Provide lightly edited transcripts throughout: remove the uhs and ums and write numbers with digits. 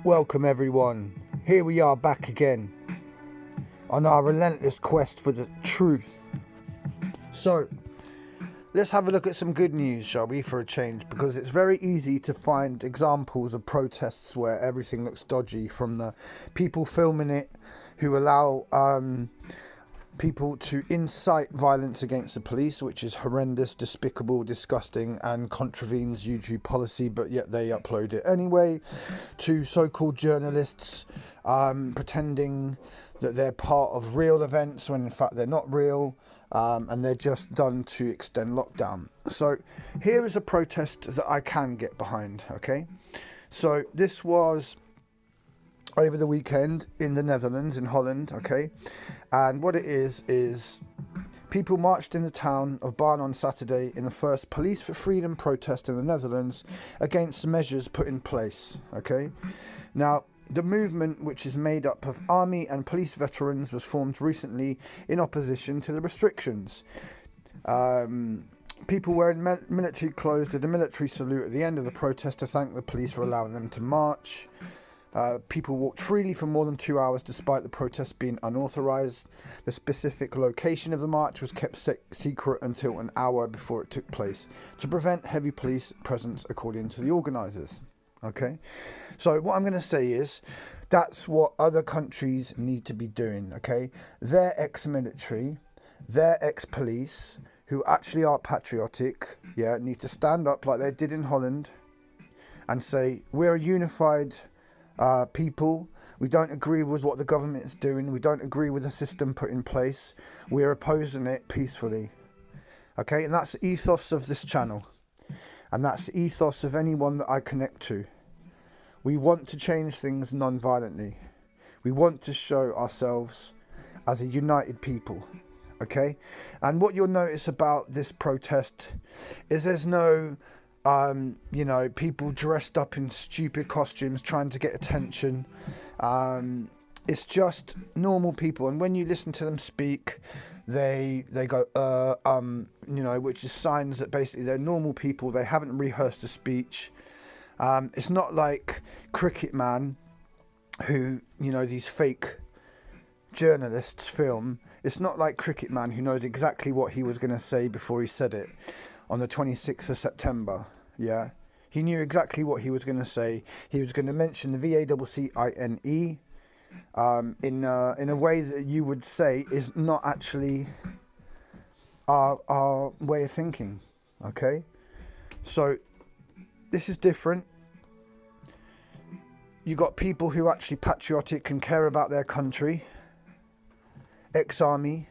Welcome everyone, here we are back again on our relentless quest for the truth. So, let's have a look at some good news, shall we, for a change, because it's very easy to find examples of protests where everything looks dodgy, from the people filming it who allow people to incite violence against the police, which is horrendous, despicable, disgusting, and contravenes YouTube policy, but yet they upload it anyway, to so-called journalists pretending that they're part of real events when in fact they're not real, and they're just done to extend lockdown. So here is a protest that I can get behind, okay? So this was over the weekend in the Netherlands, in Holland, okay? And what it is people marched in the town of Baan on Saturday in the first Police for Freedom protest in the Netherlands against measures put in place, okay? Now, the movement, which is made up of army and police veterans, was formed recently in opposition to the restrictions. People wearing military clothes did a military salute at the end of the protest to thank the police for allowing them to march. People walked freely for more than 2 hours despite the protest being unauthorized. The specific location of the march was kept secret until an hour before it took place to prevent heavy police presence, according to the organizers. Okay, so what I'm going to say is that's what other countries need to be doing. Okay, they're ex-military, they're ex-police who actually are patriotic, need to stand up like they did in Holland and say, we're a unified people. We don't agree with what the government is doing. We don't agree with the system put in place. We're opposing it peacefully. Okay, and that's the ethos of this channel. And that's the ethos of anyone that I connect to. We want to change things non-violently. We want to show ourselves as a united people. Okay, and what you'll notice about this protest is there's no people dressed up in stupid costumes trying to get attention. It's just normal people, and when you listen to them speak, they go which is signs that basically they're normal people. They haven't rehearsed a speech. It's not like Cricket Man, who these fake journalists film. It's not like Cricket Man, who knows exactly what he was going to say before he said it on the 26th of September. Yeah, he knew exactly what he was going to say. He was going to mention the VACCINE in a way that you would say is not actually our way of thinking. Okay, so this is different. You got people who are actually patriotic and care about their country, ex-army,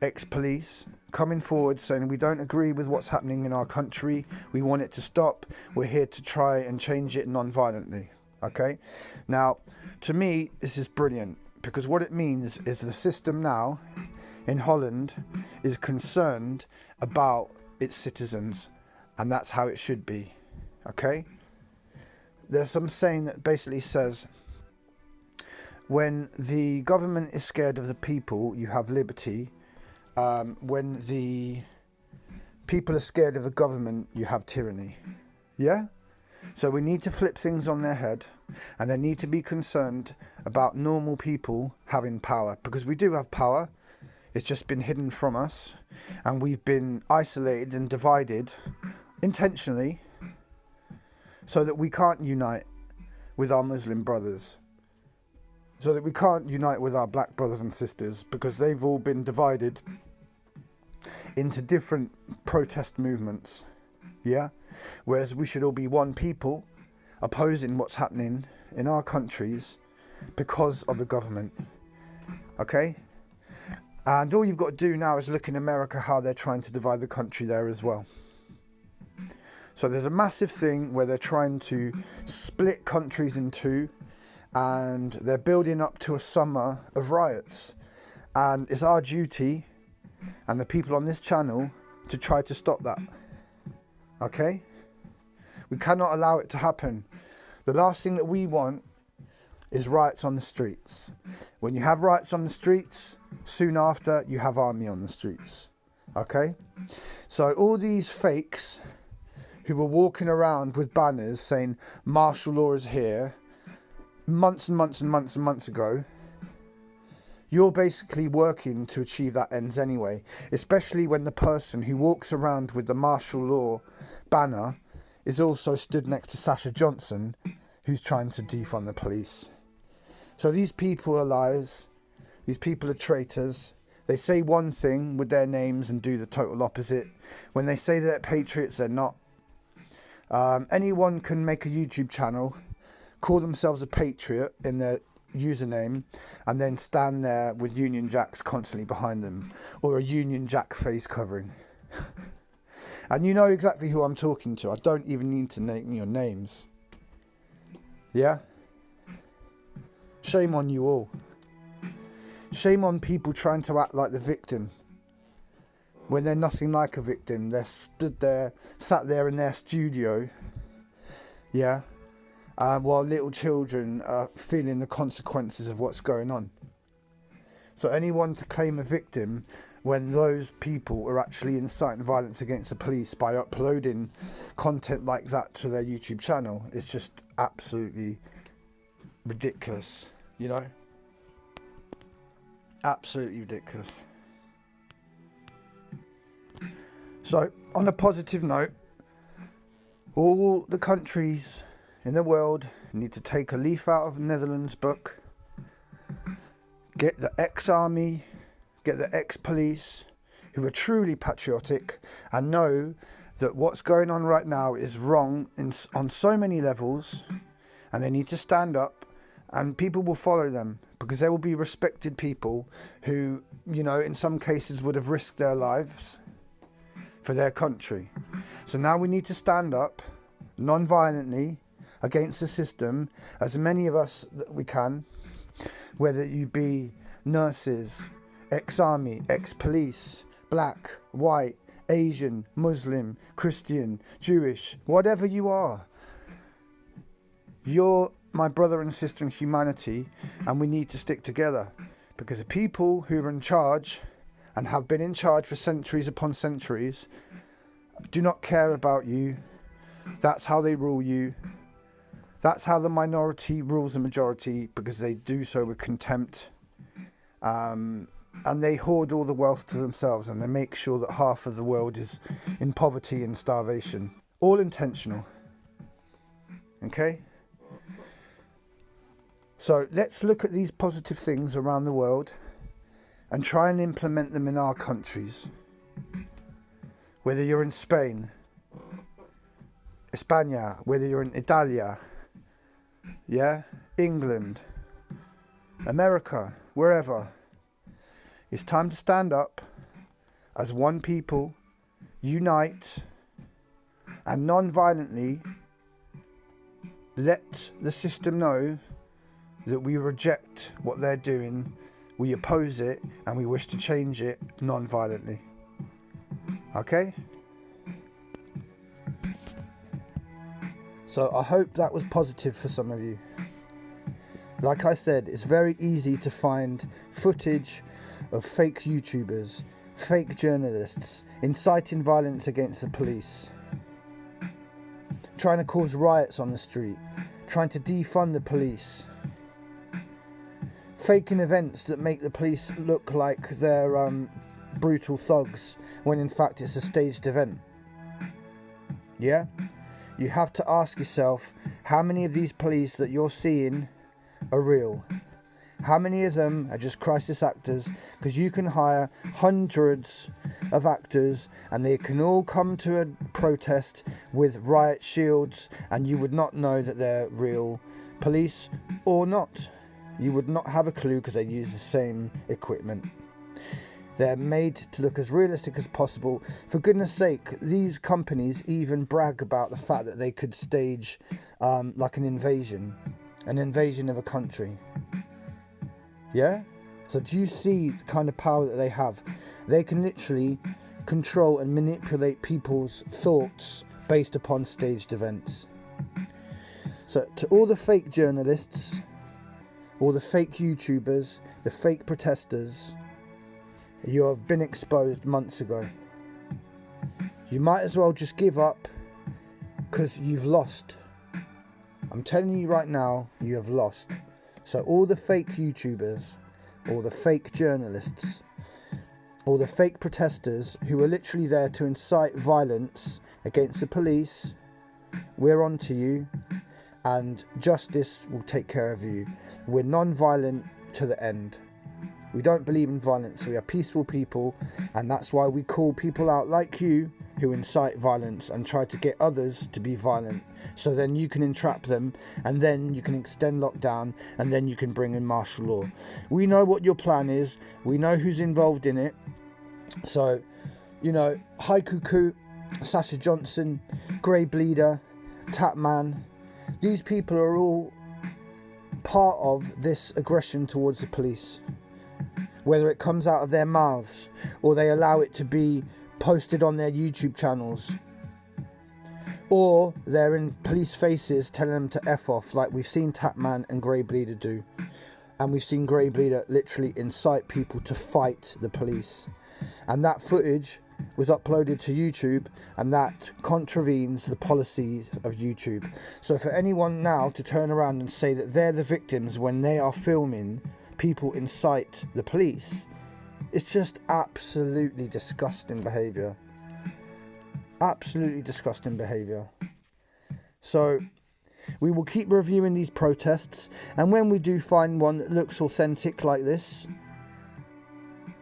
ex-police, coming forward saying we don't agree with what's happening in our country. We want it to stop. We're here to try and change it non-violently. Okay, now to me this is brilliant, because what it means is the system now in Holland is concerned about its citizens, and that's how it should be. Okay, there's some saying that basically says, when the government is scared of the people, you have liberty. When the people are scared of the government, you have tyranny. Yeah? So we need to flip things on their head, and they need to be concerned about normal people having power, because we do have power. It's just been hidden from us, and we've been isolated and divided intentionally so that we can't unite with our Muslim brothers, so that we can't unite with our black brothers and sisters, because they've all been divided into different protest movements. Yeah, whereas we should all be one people opposing what's happening in our countries because of the government. Okay, and all you've got to do now is look in America, how they're trying to divide the country there as well. So there's a massive thing where they're trying to split countries in two, and they're building up to a summer of riots, and it's our duty and the people on this channel to try to stop that. Okay, we cannot allow it to happen. The last thing that we want is riots on the streets. When you have riots on the streets, soon after you have army on the streets. Okay, so all these fakes who were walking around with banners saying martial law is here, months and months and months and months ago, you're basically working to achieve that ends anyway, especially when the person who walks around with the martial law banner is also stood next to Sasha Johnson, who's trying to defund the police. So these people are liars, these people are traitors. They say one thing with their names and do the total opposite. When they say they're patriots, they're not. Anyone can make a YouTube channel, call themselves a patriot in their username, and then stand there with Union Jacks constantly behind them, or a Union Jack face covering. And you know exactly who I'm talking to. I don't even need to name your names. Yeah? Shame on you all. Shame on people trying to act like the victim when they're nothing like a victim. They're sat there in their studio, yeah, while little children are feeling the consequences of what's going on. So anyone to claim a victim when those people are actually inciting violence against the police by uploading content like that to their YouTube channel is just absolutely ridiculous, you know? Absolutely ridiculous. So, on a positive note, all the countries in the world need to take a leaf out of the Netherlands book, get the ex-army, get the ex-police, who are truly patriotic and know that what's going on right now is wrong on so many levels, and they need to stand up, and people will follow them, because there will be respected people who, you know, in some cases would have risked their lives for their country. So now we need to stand up non-violently against the system, as many of us that we can, whether you be nurses, ex-army, ex-police, black, white, Asian, Muslim, Christian, Jewish, whatever you are. You're my brother and sister in humanity, and we need to stick together, because the people who are in charge and have been in charge for centuries upon centuries do not care about you. That's how they rule you. That's how the minority rules the majority, because they do so with contempt, and they hoard all the wealth to themselves, and they make sure that half of the world is in poverty and starvation. All intentional. Okay? So let's look at these positive things around the world and try and implement them in our countries. Whether you're in Spain, España, whether you're in Italia, yeah, England, America, wherever. It's time to stand up as one people, unite, and non-violently let the system know that we reject what they're doing, we oppose it, and we wish to change it non-violently. Okay? So I hope that was positive for some of you. Like I said, it's very easy to find footage of fake YouTubers, fake journalists, inciting violence against the police, trying to cause riots on the street, trying to defund the police, faking events that make the police look like they're brutal thugs, when in fact it's a staged event. Yeah? You have to ask yourself, how many of these police that you're seeing are real? How many of them are just crisis actors? Because you can hire hundreds of actors and they can all come to a protest with riot shields, and you would not know that they're real police or not. You would not have a clue, because they use the same equipment. They're made to look as realistic as possible. For goodness sake, these companies even brag about the fact that they could stage like an invasion of a country. Yeah? So do you see the kind of power that they have? They can literally control and manipulate people's thoughts based upon staged events. So to all the fake journalists, all the fake YouTubers, the fake protesters, you have been exposed months ago. You might as well just give up, because you've lost. I'm telling you right now, you have lost. So all the fake YouTubers, all the fake journalists, all the fake protesters who are literally there to incite violence against the police, we're on to you, and justice will take care of you. We're non-violent to the end. We don't believe in violence. We are peaceful people, and that's why we call people out like you who incite violence and try to get others to be violent, so then you can entrap them, and then you can extend lockdown, and then you can bring in martial law. We know what your plan is. We know who's involved in it. So, you know, Hi Cuckoo, Sasha Johnson, Grey Bleeder, Tapman, these people are all part of this aggression towards the police. Whether it comes out of their mouths or they allow it to be posted on their YouTube channels, or they're in police faces telling them to F off, like we've seen Tapman and Grey Bleeder do. And we've seen Grey Bleeder literally incite people to fight the police. And that footage was uploaded to YouTube, and that contravenes the policies of YouTube. So for anyone now to turn around and say that they're the victims when they are filming people incite the police, it's just absolutely disgusting behaviour. Absolutely disgusting behaviour. So we will keep reviewing these protests, and when we do find one that looks authentic like this,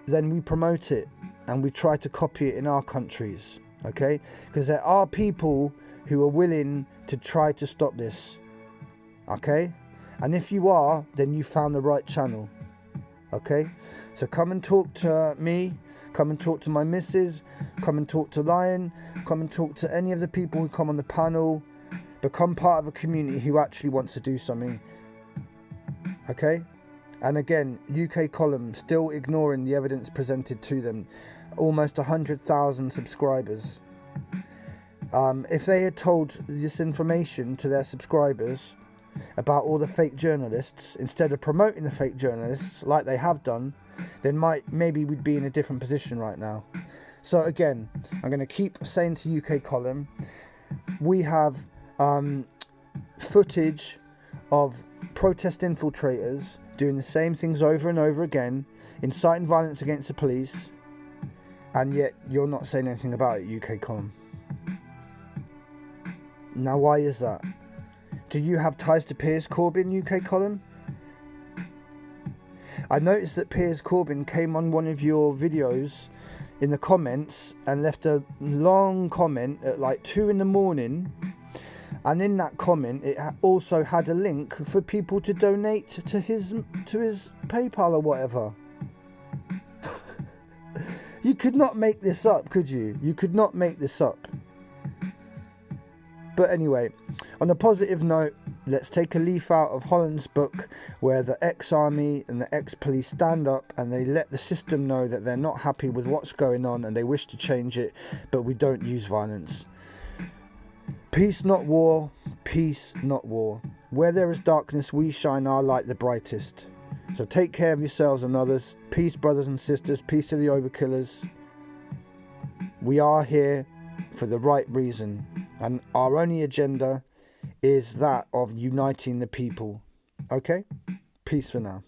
then we promote it and we try to copy it in our countries, okay? Because there are people who are willing to try to stop this, okay? And if you are, then you found the right channel, okay? So come and talk to me, come and talk to my missus, come and talk to Lion, come and talk to any of the people who come on the panel. Become part of a community who actually wants to do something, okay? And again, UK Column still ignoring the evidence presented to them. Almost 100,000 subscribers. If they had told this information to their subscribers about all the fake journalists, instead of promoting the fake journalists like they have done, then maybe we'd be in a different position right now. So again, I'm going to keep saying to UK Column, we have footage of protest infiltrators doing the same things over and over again, inciting violence against the police, and yet you're not saying anything about it, UK Column. Now, why is that? Do you have ties to Piers Corbyn, UK Column? I noticed that Piers Corbyn came on one of your videos in the comments and left a long comment at like 2 in the morning. And in that comment, it also had a link for people to donate to his PayPal or whatever. You could not make this up, could you? You could not make this up. But anyway, on a positive note, let's take a leaf out of Holland's book, where the ex-army and the ex-police stand up and they let the system know that they're not happy with what's going on and they wish to change it, but we don't use violence. Peace, not war. Peace, not war. Where there is darkness, we shine our light the brightest. So take care of yourselves and others. Peace, brothers and sisters. Peace to the overkillers. We are here for the right reason. And our only agenda is that of uniting the people. Okay? Peace for now.